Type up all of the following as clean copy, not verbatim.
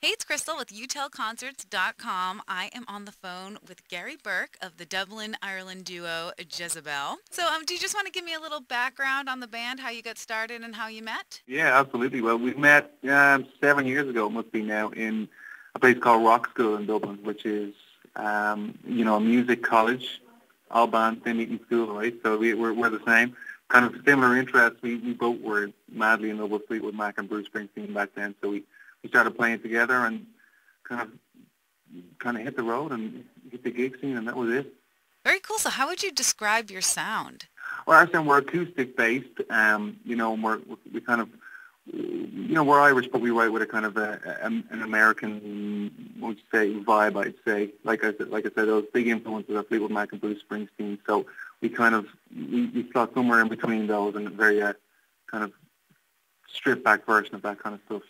Hey, it's Crystal with UTellConcerts.com. I am on the phone with Gary Burke of the Dublin, Ireland duo Jezzebelle. So, do you just want to give me a little background on the band, how you got started and how you met? Yeah, absolutely. Well, we met 7 years ago, it must be now, in a place called Rock School in Dublin, which is, a music college, all bands, same meeting school, right? So we're the same. Kind of similar interests. We both were madly in love with Fleetwood Mac and Bruce Springsteen back then. So we started playing together and kind of kind of hit the road and hit the gig scene, and that was it. Very cool. So, how would you describe your sound? Well, our sound, we're acoustic based, and we kind of, we're Irish, but we write with a kind of an American, what would you say, vibe. I'd say, like I said, those big influences are Fleetwood Mac and Bruce Springsteen. So we kind of we slot somewhere in between those, and a very kind of stripped back version of that kind of stuff.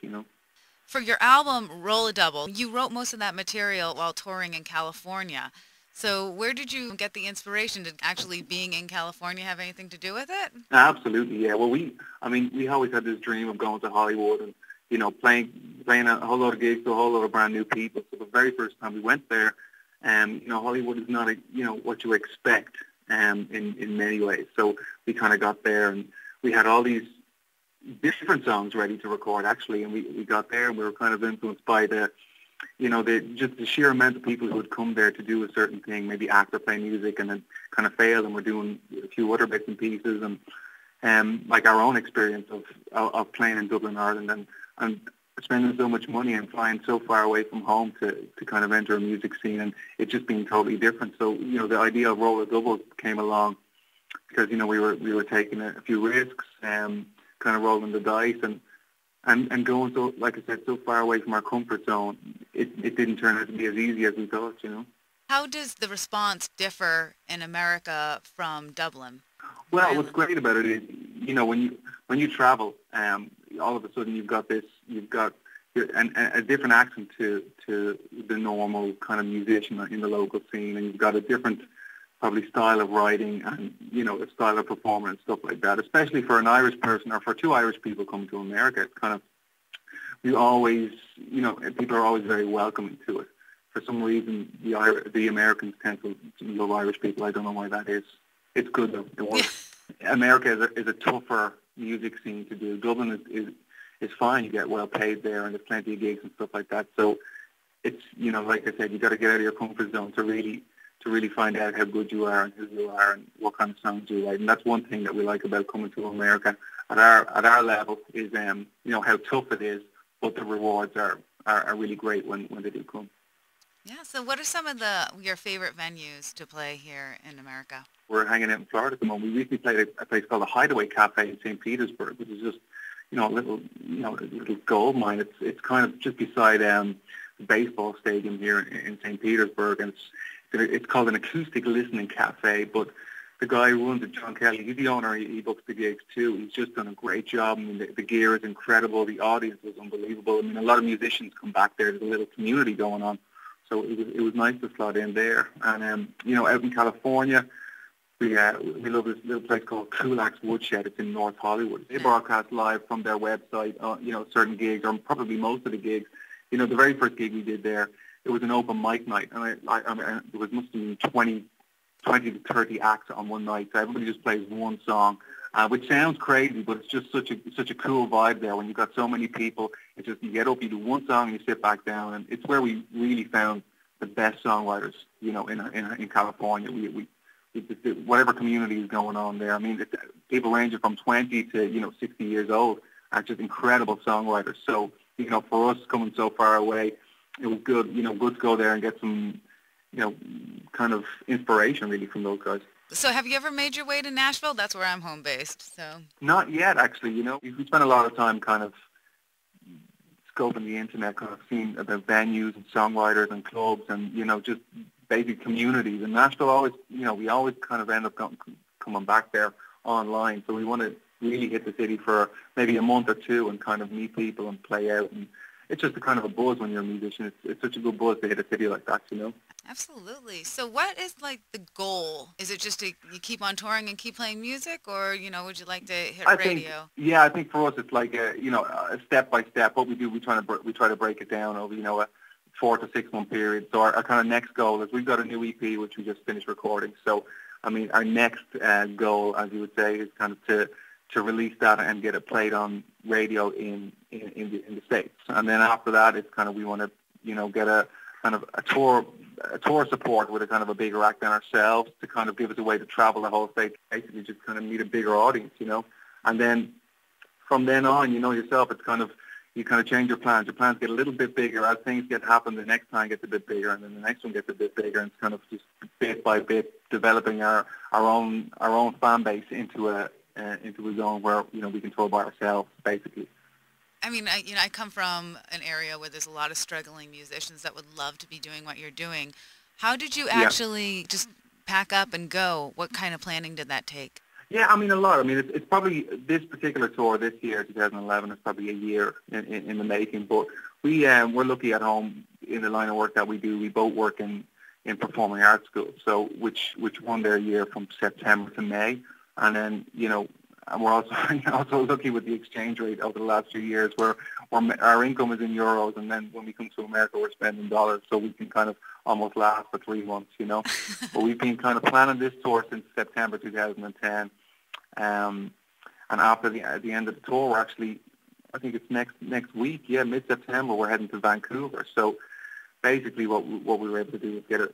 For your album, Roll a Double, you wrote most of that material while touring in California. So, where did you get the inspiration? Did actually being in California have anything to do with it? Absolutely, yeah. Well, we always had this dream of going to Hollywood and, playing a whole lot of gigs to a whole lot of brand new people. So the very first time we went there, Hollywood is not, what you expect, in many ways. So we kind of got there and we had all these different songs ready to record, actually, and we got there and we were kind of influenced by just the sheer amount of people who would come there to do a certain thing, maybe act or play music, and then kind of fail, and we're doing a few other bits and pieces, and like our own experience of playing in Dublin, Ireland, and spending so much money and flying so far away from home to kind of enter a music scene, and it just being totally different. So, the idea of Roll a Double came along because, we were taking a few risks, kind of rolling the dice, and going, so, like I said, so far away from our comfort zone, it didn't turn out to be as easy as we thought. How does the response differ in America from Dublin, Well, what's Ireland? great about it is, when you travel, all of a sudden you've got a different accent to the normal kind of musician in the local scene, and you've got a different probably style of writing and, a style of performance, stuff like that, especially for an Irish person or for two Irish people coming to America. It's kind of, we always, people are always very welcoming to it. For some reason, the Americans tend to love Irish people. I don't know why that is. It's good, though. It works. America is a tougher music scene to do. Dublin is fine. You get well paid there, and there's plenty of gigs and stuff like that. So it's, like I said, you got to get out of your comfort zone to really find out how good you are and who you are and what kind of songs you write. And that's one thing that we like about coming to America at our level is, how tough it is, but the rewards are really great when they do come. Yeah, so what are some of your favorite venues to play here in America? We're hanging out in Florida at the moment. We recently played a place called the Hideaway Cafe in St. Petersburg, which is just, a little gold mine. It's kind of just beside the baseball stadium here in St. Petersburg, and it's called an acoustic listening cafe. But the guy who runs it, John Kelly, he's the owner. He books the gigs too. He's just done a great job. I mean, the gear is incredible. The audience is unbelievable. I mean, a lot of musicians come back there. There's a little community going on. So it was nice to slot in there. And, out in California, we love this little place called Kulak's Woodshed. It's in North Hollywood. They broadcast live from their website, certain gigs, or probably most of the gigs. The very first gig we did there, it was an open mic night. And there must have been 20 to 30 acts on one night. So everybody just plays one song, which sounds crazy, but it's just such a cool vibe there. When you've got so many people, it's just, you get up, you do one song, and you sit back down, and it's where we really found the best songwriters, in California. We whatever community is going on there. I mean, people ranging from 20 to 60 years old are just incredible songwriters. So for us coming so far away, it was good to go there and get some kind of inspiration really from those guys. So have you ever made your way to Nashville? That's where I'm home based. So Not yet, actually. We spent a lot of time kind of scoping the internet, kind of seeing about venues and songwriters and clubs and just basic communities. And Nashville always, we always kind of end up coming back there online. So we want to really hit the city for maybe a month or two and kind of meet people and play out it's just a kind of a buzz when you're a musician. It's such a good buzz to hit a city like that, you know. Absolutely. So what is like the goal? Is it just to you keep on touring and keep playing music, or would you like to hit I think, radio? yeah, I think for us it's like a step by step. What we do, we try to break it down over a 4 to 6 month period. So our kind of next goal is we've got a new EP which we just finished recording. So I mean, our next goal, as you would say, is kind of to release that and get it played on radio in the States. And then after that, it's kind of we want to get a kind of a tour support with a kind of a bigger act than ourselves to kind of give us a way to travel the whole state, basically just kind of meet a bigger audience, And then from then on, yourself, it's kind of, you kind of change your plans. Your plans get a little bit bigger. As things happen, the next time gets a bit bigger, and then the next one gets a bit bigger, and it's kind of just bit by bit developing our own fan base into a zone where, we can tour by ourselves, basically. I mean, I come from an area where there's a lot of struggling musicians that would love to be doing what you're doing. How did you actually just pack up and go? What kind of planning did that take? Yeah, I mean, a lot. I mean, it's probably this particular tour this year, 2011, is probably a year in the making. But we're lucky at home in the line of work that we do. We both work in performing arts school, so which run their year from September to May, and then and we're also lucky with the exchange rate over the last few years, where our income is in euros, and then when we come to America, we're spending dollars, so we can kind of almost last for 3 months, But we've been kind of planning this tour since September 2010, and after the end of the tour, we're actually, I think it's next week, mid-September, we're heading to Vancouver. So basically, what we were able to do is get a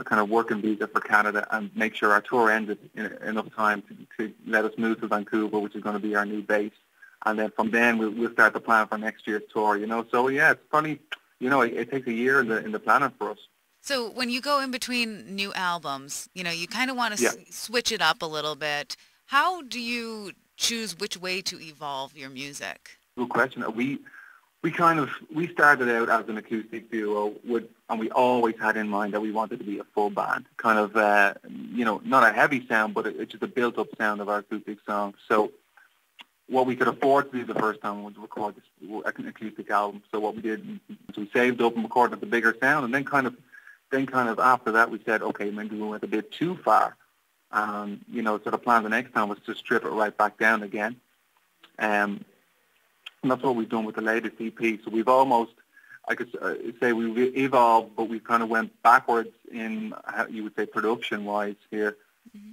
kind of working visa for Canada and make sure our tour ended in enough time to let us move to Vancouver, which is going to be our new base. And then from then we'll start the plan for next year's tour. So yeah, it's probably it takes a year in the planning for us. So when you go in between new albums, you kind of want to switch it up a little bit. How do you choose which way to evolve your music? Good question. We started out as an acoustic duo and we always had in mind that we wanted to be a full band, kind of, not a heavy sound, but it's just a built-up sound of our acoustic songs. So what we could afford to do the first time was record an acoustic album. So what we did is we saved up and recorded the bigger sound, and then kind of after that we said, okay, maybe we went a bit too far. So the plan the next time was to strip it right back down again. And that's what we've done with the latest EP. So we've almost, I could say we've evolved, but we've kind of went backwards in, how you would say, production-wise here,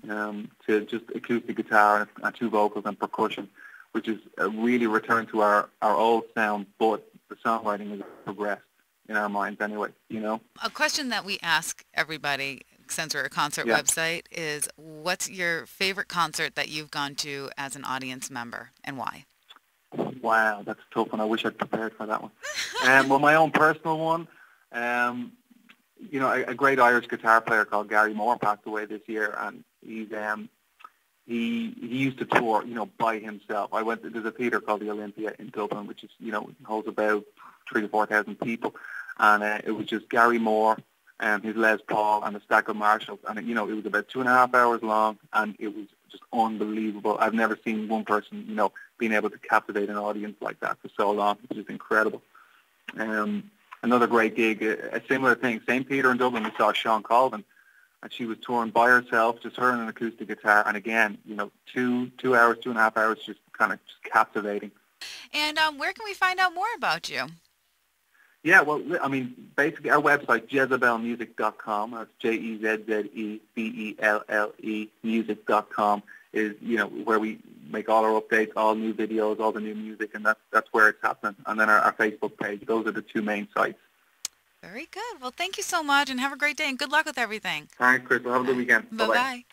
to just acoustic guitar and 2 vocals and percussion, which is a really return to our old sound, but the songwriting has progressed in our minds anyway, A question that we ask everybody, since we're a concert website, is what's your favorite concert that you've gone to as an audience member, and why? Wow, that's a tough one. I wish I'd prepared for that one. Well, my own personal one, a great Irish guitar player called Gary Moore passed away this year, and he used to tour, by himself. There's a theatre called the Olympia in Dublin, which is, holds about 3,000 to 4,000 people, and it was just Gary Moore, his Les Paul, and a stack of Marshalls, and it was about 2.5 hours long, and it was just unbelievable. I've never seen one person, being able to captivate an audience like that for so long. It's just incredible. Another great gig, a similar thing, St. Peter in Dublin, we saw Sean Colvin, and she was touring by herself, just her and an acoustic guitar, and again, 2 hours, 2.5 hours, just kind of just captivating. And where can we find out more about you? Yeah, well, I mean, basically our website, JezzebelleMusic.com, that's JEZZEBELLE music.com, is, where we make all our updates, all new videos, all the new music, and that's where it's happening. And then our Facebook page. Those are the 2 main sites. Very good. Well, thank you so much, and have a great day, and good luck with everything. Thanks, Chris. Well, have a good weekend. Bye-bye.